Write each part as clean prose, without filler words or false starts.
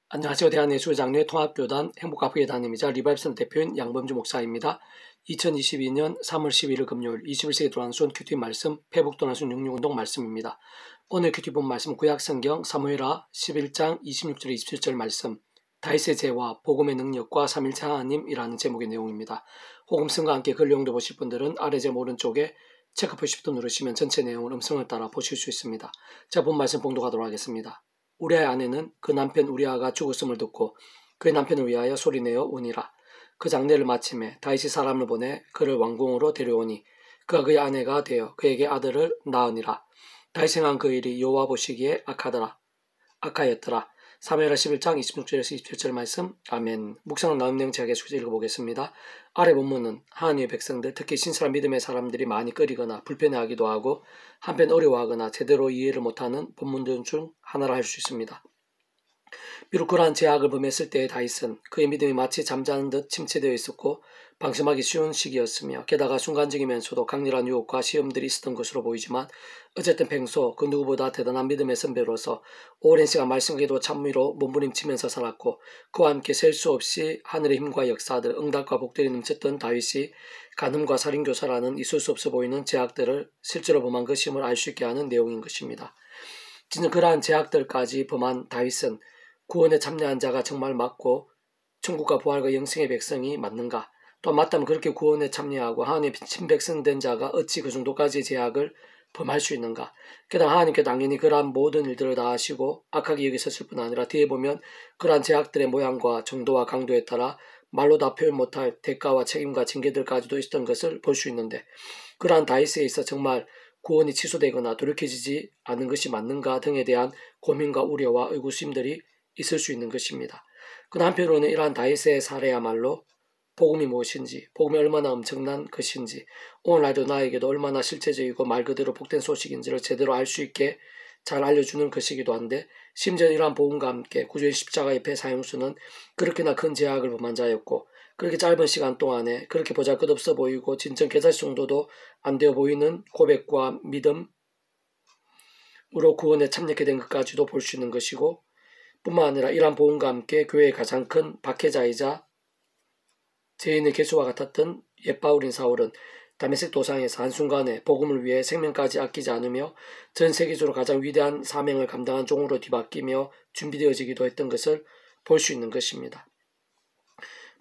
안녕하세요. 대한예수장로회 통합교단 행복가부회단임이자 리바이브센터 대표인 양범주 목사입니다. 2022년 3월 11일 금요일 21세기 도안순 큐티 말씀 회복 도안순 66운동 말씀입니다. 오늘 큐티 본 말씀 구약성경 사무엘하 11장 26절 27절 말씀 다윗의 죄와 복음의 능력과 삼일체 하나님이라는 제목의 내용입니다. 복음성과 함께 글 내용도 보실 분들은 아래 제 오른쪽에 체크 표시부터 누르시면 전체 내용을 음성을 따라 보실 수 있습니다. 자, 본 말씀 봉독하도록 하겠습니다. 우리아의 아내는 그 남편 우리아가 죽었음을 듣고 그의 남편을 위하여 소리내어 우니라. 그 장례를 마침에 다윗이 사람을 보내 그를 왕궁으로 데려오니 그가 그의 아내가 되어 그에게 아들을 낳으니라. 다윗이 행한 그 일이 여호와 보시기에 악하였더라. 사무엘하 11장 26절에서 27절 말씀. 아멘. 묵상은 나눔 내용 제가 계속 읽어보겠습니다. 아래 본문은 하나님의 백성들, 특히 신실한 믿음의 사람들이 많이 꺼리거나 불편해하기도 하고 한편 어려워하거나 제대로 이해를 못하는 본문들 중 하나라 할 수 있습니다. 비록 그러한 제약을 범했을 때의 다윗은 그의 믿음이 마치 잠자는 듯 침체되어 있었고 방심하기 쉬운 시기였으며 게다가 순간적이면서도 강렬한 유혹과 시험들이 있었던 것으로 보이지만 어쨌든 평소 그 누구보다 대단한 믿음의 선배로서 오랜 시간 말씀기도 찬미로 몸부림치면서 살았고 그와 함께 셀 수 없이 하늘의 힘과 역사들, 응답과 복들이 넘쳤던 다윗이 간음과 살인교사라는 있을 수 없어 보이는 제약들을 실제로 범한 것임을 알 수 있게 하는 내용인 것입니다. 진짜 그러한 제약들까지 범한 다윗은 구원에 참여한 자가 정말 맞고 천국과 부활과 영생의 백성이 맞는가? 또 맞다면 그렇게 구원에 참여하고 하나님의 친백성 된 자가 어찌 그 정도까지의 제약을 범할 수 있는가? 게다가 하나님께 당연히 그러한 모든 일들을 다 하시고 악하게 여기셨을 뿐 아니라 뒤에 보면 그러한 제약들의 모양과 정도와 강도에 따라 말로 다 표현 못할 대가와 책임과 징계들까지도 있었던 것을 볼 수 있는데 그러한 다윗에 있어 정말 구원이 취소되거나 돌이켜지지 않은 것이 맞는가 등에 대한 고민과 우려와 의구심들이 있을 수 있는 것입니다. 그 한편으로는 이러한 다윗의 사례야말로 복음이 무엇인지, 복음이 얼마나 엄청난 것인지, 오늘날도 나에게도 얼마나 실제적이고 말 그대로 복된 소식인지를 제대로 알 수 있게 잘 알려주는 것이기도 한데 심지어 이러한 복음과 함께 구주의 십자가의 배 사형수는 그렇게나 큰 제약을 범한 자였고 그렇게 짧은 시간 동안에 그렇게 보잘것없어 보이고 진정 개사시 정도도 안 되어 보이는 고백과 믿음으로 구원에 참여하게 된 것까지도 볼 수 있는 것이고 뿐만 아니라 이러한 복음과 함께 교회의 가장 큰 박해자이자 죄인의 개수와 같았던 옛바울인 사울은 다메섹 도상에서 한순간에 복음을 위해 생명까지 아끼지 않으며 전 세계적으로 가장 위대한 사명을 감당한 종으로 뒤바뀌며 준비되어지기도 했던 것을 볼 수 있는 것입니다.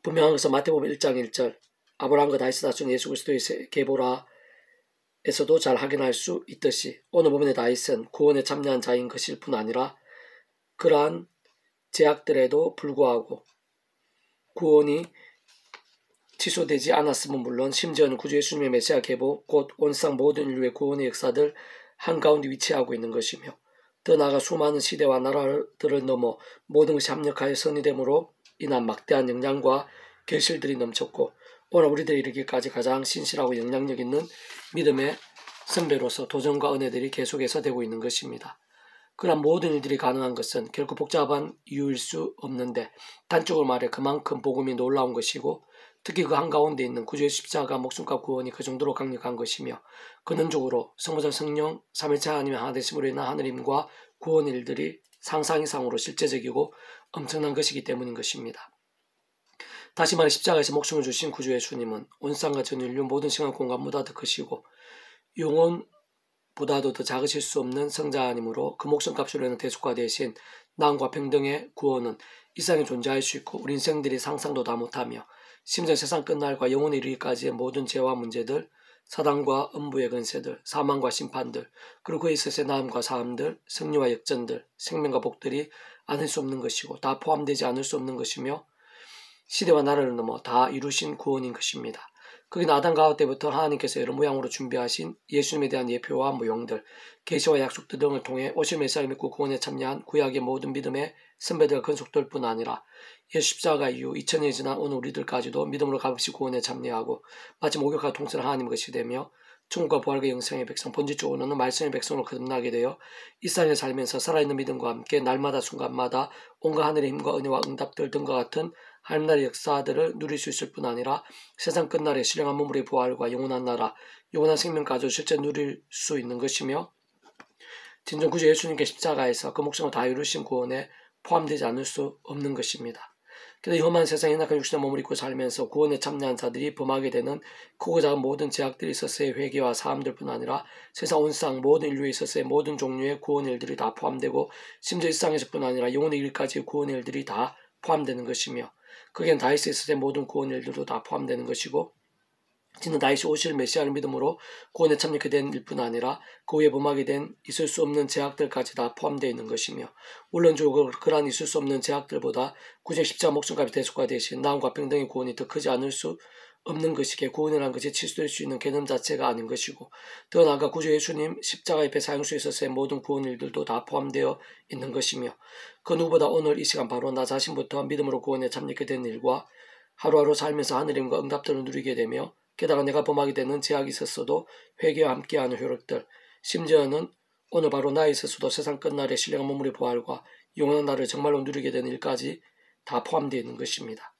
분명한 것은 마태복음 1장 1절 아브라함과 다윗의 자손 예수 그리스도의 계보라에서도 잘 확인할 수 있듯이 오늘 부분의 다윗은 구원에 참여한 자인 것일 뿐 아니라 그러한 제약들에도 불구하고 구원이 취소되지 않았음은 물론 심지어는 구주 예수님의 메시아 계보 곧 온 세상 모든 인류의 구원의 역사들 한가운데 위치하고 있는 것이며 더 나아가 수많은 시대와 나라들을 넘어 모든 것이 합력하여 선이됨으로 인한 막대한 영향과 결실들이 넘쳤고 오늘 우리들이 이르기까지 가장 신실하고 영향력 있는 믿음의 선배로서 도전과 은혜들이 계속해서 되고 있는 것입니다. 그러나 모든 일들이 가능한 것은 결코 복잡한 이유일 수 없는데 단적으로 말해 그만큼 복음이 놀라운 것이고 특히 그 한가운데 있는 구주의 십자가 목숨값 구원이 그 정도로 강력한 것이며 근원적으로 성부자 성령 삼일체 하나님의 하나 되심으로 인한 하늘임과 구원 일들이 상상 이상으로 실제적이고 엄청난 것이기 때문인 것입니다. 다시 말해 십자가에서 목숨을 주신 구주 예수님은 온 세상과 전 인류 모든 시간 공간보다 더 크시고 영혼보다도 더 작으실 수 없는 성자님으로 그 목숨값으로 인한 대속과 대신 나음과 평등의 구원은 이 세상에 존재할 수 있고 우리 인생들이 상상도 다 못하며 심지어 세상 끝날과 영혼에 이르기까지의 모든 죄와 문제들, 사단과 음부의 근세들, 사망과 심판들, 그리고 그에 있어서의 나음과 사함들, 승리와 역전들, 생명과 복들이 않을 수 없는 것이고 다 포함되지 않을 수 없는 것이며 시대와 나라를 넘어 다 이루신 구원인 것입니다. 그게 아담 가화 때부터 하나님께서 여러 모양으로 준비하신 예수님에 대한 예표와 모형들, 계시와 약속들 등을 통해 오실 메시아를 믿고 구원에 참여한 구약의 모든 믿음의 선배들과 근속들 뿐 아니라 예수 십자가 이후 2000년이 지난 오늘 우리들까지도 믿음으로 값없이 구원에 참여하고 마치 목욕과 통솔한 하나님 것이 되며 천국과 부활과 영생의 백성 본질적으로는 말씀의 백성으로 거듭나게 되어 이 세상에 살면서 살아있는 믿음과 함께 날마다 순간마다 온갖 하늘의 힘과 은혜와 응답들 등과 같은 하늘나라의 역사들을 누릴 수 있을 뿐 아니라 세상 끝날에 신령한 몸물의 부활과 영원한 나라, 영원한 생명까지 실제 누릴 수 있는 것이며 진정 구주 예수님께 십자가에서 그 목숨을 다 이루신 구원에 포함되지 않을 수 없는 것입니다. 그래서 험한 세상에 연약한 육신의 몸을 입고 살면서 구원에 참여한 자들이 범하게 되는 크고 작은 모든 죄악들이 있어서의 회개와 사함들뿐 아니라 세상 온상 모든 인류에 있어서의 모든 종류의 구원의 일들이 다 포함되고 심지어 일상에서뿐 아니라 영혼의 일까지의 구원의 일들이 다 포함되는 것이며 거기엔 다윗에 있어서의 모든 구원의 일들도 다 포함되는 것이고 진짜 다윗이 오실 메시아를 믿음으로 구원에 참여하게 된 일뿐 아니라 그 후에 범하게 된 있을 수 없는 죄악들까지 다 포함되어 있는 것이며 물론적으로 그러한 있을 수 없는 죄악들보다 구제 십자가 목숨값이 대속화 되신 나음과 평등의 구원이 더 크지 않을 수 없는 것이기에 구원이라는 것이 취소될 수 있는 개념 자체가 아닌 것이고 더 나아가 구주 예수님 십자가 옆에 사용 수 있어서의 모든 구원 일들도 다 포함되어 있는 것이며 그 누구보다 오늘 이 시간 바로 나 자신부터 믿음으로 구원에 참여하게 된 일과 하루하루 살면서 하늘임과 응답들을 누리게 되며 게다가 내가 범하게 되는 죄악이 있었어도 회개와 함께하는 효력들 심지어는 오늘 바로 나에 있어서도 세상 끝날에 신령한 몸물의 부활과 영원한 날을 정말로 누리게 되는 일까지 다 포함되어 있는 것입니다.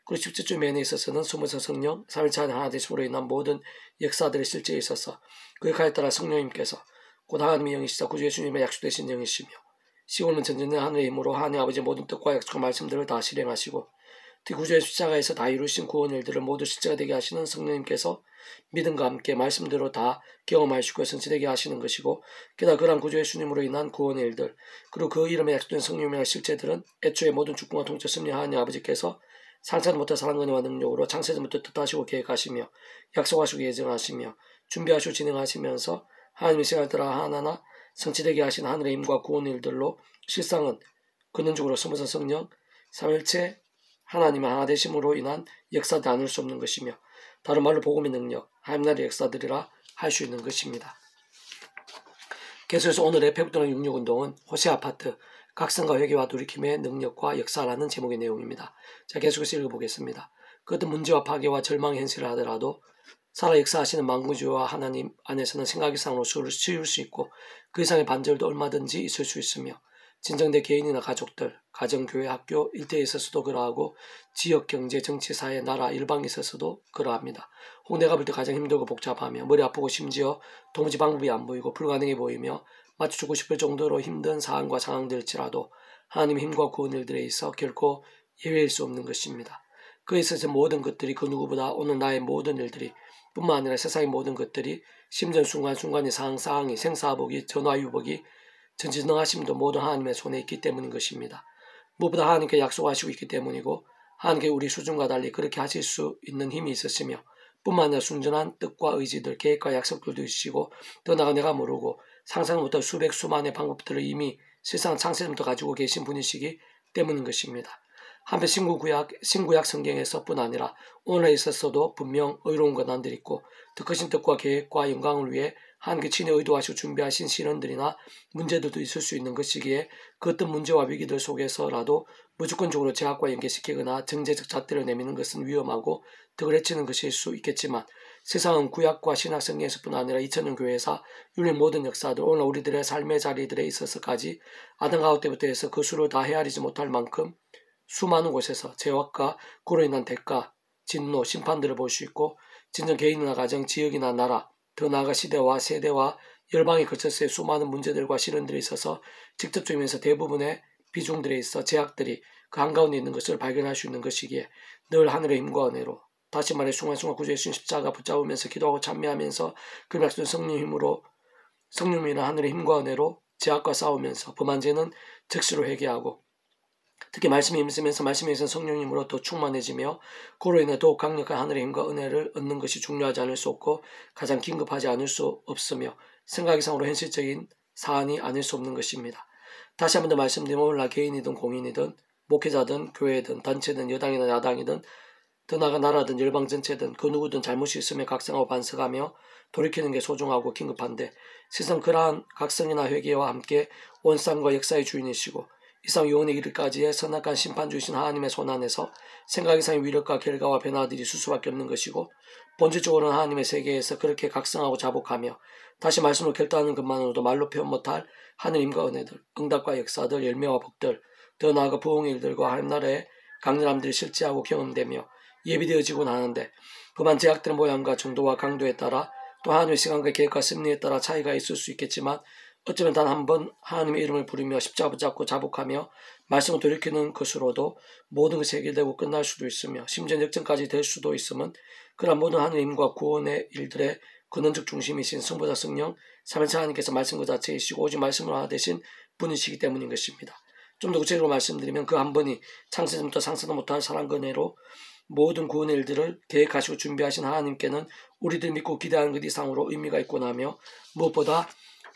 그리고 십자주 면에 있어서는 숨어서 성령, 삼일체 하나 되심으로 인한 모든 역사들의 실제에 있어서 그 역할에 따라 성령님께서 곧 하나님의 영이시자 구주 예수님의 약속되신 영이시며 시온은 전전의 하늘의 힘으로 하나님 아버지의 모든 뜻과 약속과 말씀들을 다 실행하시고 특히 구주의 십자가에서 다 이루신 구원 일들을 모두 실제가 되게 하시는 성령님께서 믿음과 함께 말씀대로 다 경험하시고 성취되게 하시는 것이고 게다가 그러한 구주 예수님으로 인한 구원의 일들 그리고 그 이름에 약속된 성령님의 실제들은 애초에 모든 주권과 통치 승리 하나님 아버지께서 상상도 못한 사랑과 은혜와 능력으로 창세전부터 뜻하시고 계획하시며 약속하시고 예정하시며 준비하시고 진행하시면서 하나님의 시간을 따라 하나하나 성취되게 하신 하늘의 힘과 구원의 일들로 실상은 근원적으로 숨어선 성령, 삼일체 하나님의 하나 되심으로 인한 역사도 나눌 수 없는 것이며 다른 말로 복음의 능력, 하나님 나라의 역사들이라 할 수 있는 것입니다. 계속해서 오늘의 페북도난 66운동은 호세 아파트, 각성과 회개와 돌이킴의 능력과 역사라는 제목의 내용입니다. 자, 계속해서 읽어보겠습니다. 그 어떤 문제와 파괴와 절망의 현실을 하더라도 살아 역사하시는 만구주와 하나님 안에서는 생각 이상으로 치울 수 있고 그 이상의 반절도 얼마든지 있을 수 있으며 진정된 개인이나 가족들, 가정, 교회, 학교, 일대에 있어서도 그러하고 지역, 경제, 정치, 사회, 나라, 일방에 있어서도 그러합니다. 혹 내가 볼 때 가장 힘들고 복잡하며 머리 아프고 심지어 도무지 방법이 안 보이고 불가능해 보이며 마치 죽고 싶을 정도로 힘든 사안과 상황들일지라도 하나님의 힘과 구원 일들에 있어 결코 예외일 수 없는 것입니다. 그에 있어서 모든 것들이 그 누구보다 오늘 나의 모든 일들이 뿐만 아니라 세상의 모든 것들이 심전 순간순간의 상황이 생사복이 전화유복이 전지능하심도 모든 하나님의 손에 있기 때문인 것입니다. 무엇보다 하나님께 약속하시고 있기 때문이고 하나님께 우리 수준과 달리 그렇게 하실 수 있는 힘이 있으시며 뿐만 아니라 순전한 뜻과 의지들, 계획과 약속들도 있으시고 더 나아가 내가 모르고 상상 못할 수백 수만의 방법들을 이미 세상 창세전부터 가지고 계신 분이시기 때문인 것입니다. 한편 신구약 성경에서뿐 아니라 오늘에 있어서도 분명 의로운 권한들이 있고 더 크신 뜻과 계획과 영광을 위해 하나님께 친히 의도하시고 준비하신 시련들이나 문제들도 있을 수 있는 것이기에 그 어떤 문제와 위기들 속에서라도 무조건적으로 제약과 연계시키거나 정제적 잣대를 내미는 것은 위험하고 덕을 해치는 것일 수 있겠지만 세상은 구약과 신약 성경에서뿐 아니라 2000년 교회사 윤리 모든 역사들 오늘 우리들의 삶의 자리들에 있어서까지 아담 가옥 때부터 해서 그 수를 다 헤아리지 못할 만큼 수많은 곳에서 죄악과 그로 인한 대가, 진노, 심판들을 볼 수 있고 진정 개인이나 가정, 지역이나 나라, 더 나아가 시대와 세대와 열방에 걸쳐서의 수많은 문제들과 시련들이 있어서 직접적이면서 대부분의 비중들에 있어 제약들이 그 한가운데 있는 것을 발견할 수 있는 것이기에 늘 하늘의 힘과 은혜로 다시 말해 순간순간 구주 예수님 십자가 붙잡으면서 기도하고 참여하면서 그 약속된 성령이나 하늘의 힘과 은혜로 제약과 싸우면서 범한 죄는 즉시로 회개하고 특히 말씀이 힘쓰면서 말씀에 있는 성령님으로 더 충만해지며 그로 인해 더욱 강력한 하늘의 힘과 은혜를 얻는 것이 중요하지 않을 수 없고 가장 긴급하지 않을 수 없으며 생각 이상으로 현실적인 사안이 아닐 수 없는 것입니다. 다시 한 번 더 말씀드리면 오늘날 개인이든 공인이든 목회자든 교회든 단체든 여당이나 야당이든 더 나아가 나라든 열방 전체든 그 누구든 잘못이 있으면 각성하고 반성하며 돌이키는 게 소중하고 긴급한데 세상 그러한 각성이나 회개와 함께 원상과 역사의 주인이시고 이상 영원에 이르기까지의 선악한 심판주이신 하나님의 손 안에서 생각 이상의 위력과 결과와 변화들이 있을 수밖에 없는 것이고 본질적으로는 하나님의 세계에서 그렇게 각성하고 자복하며 다시 말씀으로 결단하는 것만으로도 말로 표현 못할 하느님과 은혜들, 응답과 역사들, 열매와 복들, 더 나아가 부흥의 일들과 하나님 나라의 강렬함들이 실제하고 경험되며 예비되어지곤 하는데 그만 제약들의 모양과 정도와 강도에 따라 또 하나님의 시간과 계획과 섭리에 따라 차이가 있을 수 있겠지만 어쩌면 단 한 번 하나님의 이름을 부르며 십자가 붙잡고 자복하며 말씀을 돌이키는 것으로도 모든 것이 해결되고 끝날 수도 있으며 심지어 역전까지 될 수도 있으면 그러한 모든 하나님의 힘과 구원의 일들의 근원적 중심이신 성부자 성령 삼위일체 하나님께서 말씀 그 자체이시고 오직 말씀을 하나 되신 분이시기 때문인 것입니다. 좀 더 구체적으로 말씀드리면 그 한 번이 창세전부터 상상도 못할 사랑과 은혜로 모든 구원의 일들을 계획하시고 준비하신 하나님께는 우리들 믿고 기대하는 것 이상으로 의미가 있구나 하며 무엇보다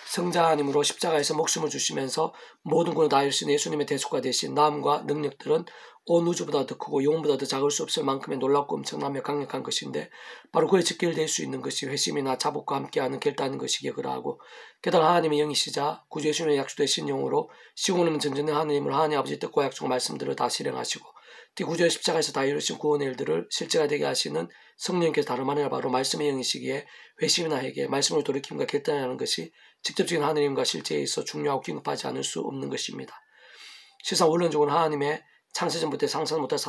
성자 하나님으로 십자가에서 목숨을 주시면서 모든 구원을 다 이루신 예수님의 대속가 되신 나음과 능력들은 온 우주보다 더 크고 영혼보다 더 작을 수 없을 만큼의 놀랍고 엄청나며 강력한 것인데 바로 그에 직결될 수 있는 것이 회심이나 자복과 함께하는 결단인 것이기에 그러하고 게다가 하나님의 영이시자 구주 예수님의 약속되신 영으로 시공하는 전전의 하나님을 하나님 아버지 뜻과 약속 말씀들을 다 실행하시고 특히 구주의 십자가에서 다 이루신 구원의 일들을 실제가 되게 하시는 성령께서 다름 아니라 바로 말씀의 영이시기에 회심이나 회개, 말씀을 돌이킴과 결단하는 것이 직접적인 하나님과 실제에 있어 중요하고 긴급하지 않을 수 없는 것입니다. 실상 원론적으로 하나님의 창세전부터 상상도 못할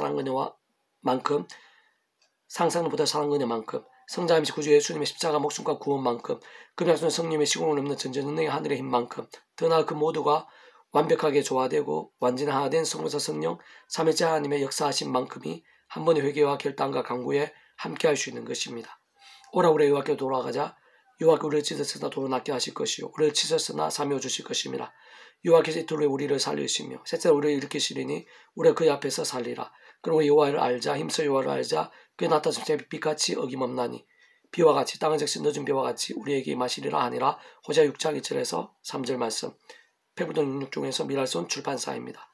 사랑은혜만큼 성자임시 구주 예수님의 십자가 목숨과 구원만큼 금약순 성령의 시공을 넘는 전전능력의 하늘의 힘만큼 더 나아 그 모두가 완벽하게 조화되고 완전히 하나 된 성부사 성령 삼위일체 하나님의 역사하신 만큼이 한 번의 회개와 결단과 강구에 함께할 수 있는 것입니다. 오라 우리 여호와께로 돌아가자. 여호와께서 우리를 찢었으나 도로 낫게 하실 것이요 우리를 찢었으나 사며 주실 것입니다. 여호와께서 이틀 후에 우리를 살리시며 셋째로 우리를 일으키시리니 우리가 그의 앞에서 살리라. 그럼 우리 여호와를 알자. 힘써 여호와를 알자. 그의 나타나심 빛같이 어김없나니 비와 같이 땅을 적신 늦은 비와 같이 우리에게 임하시리라 하니라. 호세아 6장 2절에서 3절 말씀. 페북동 66중에서 미랄손 출판사입니다.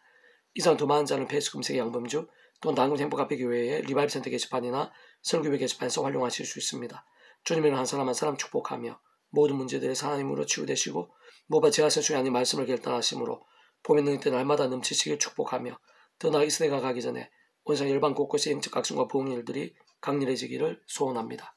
이상 더 많은 자는 페이스 검색의 양범주 또는 당근 행복카페 교회의 리바이브 센터 게시판이나 설교회 게시판에서 활용하실 수 있습니다. 주님을 한 사람 한 사람 축복하며 모든 문제들에서 하나님으로 치유되시고 무엇보다 제가 선수가 아닌 말씀을 결단하심으로 봄의 능력 때 날마다 넘치시길 축복하며 더 나아 이 시대가 가기 전에 온상 열방 곳곳의 영적 각성과 부흥 일들이 강렬해지기를 소원합니다.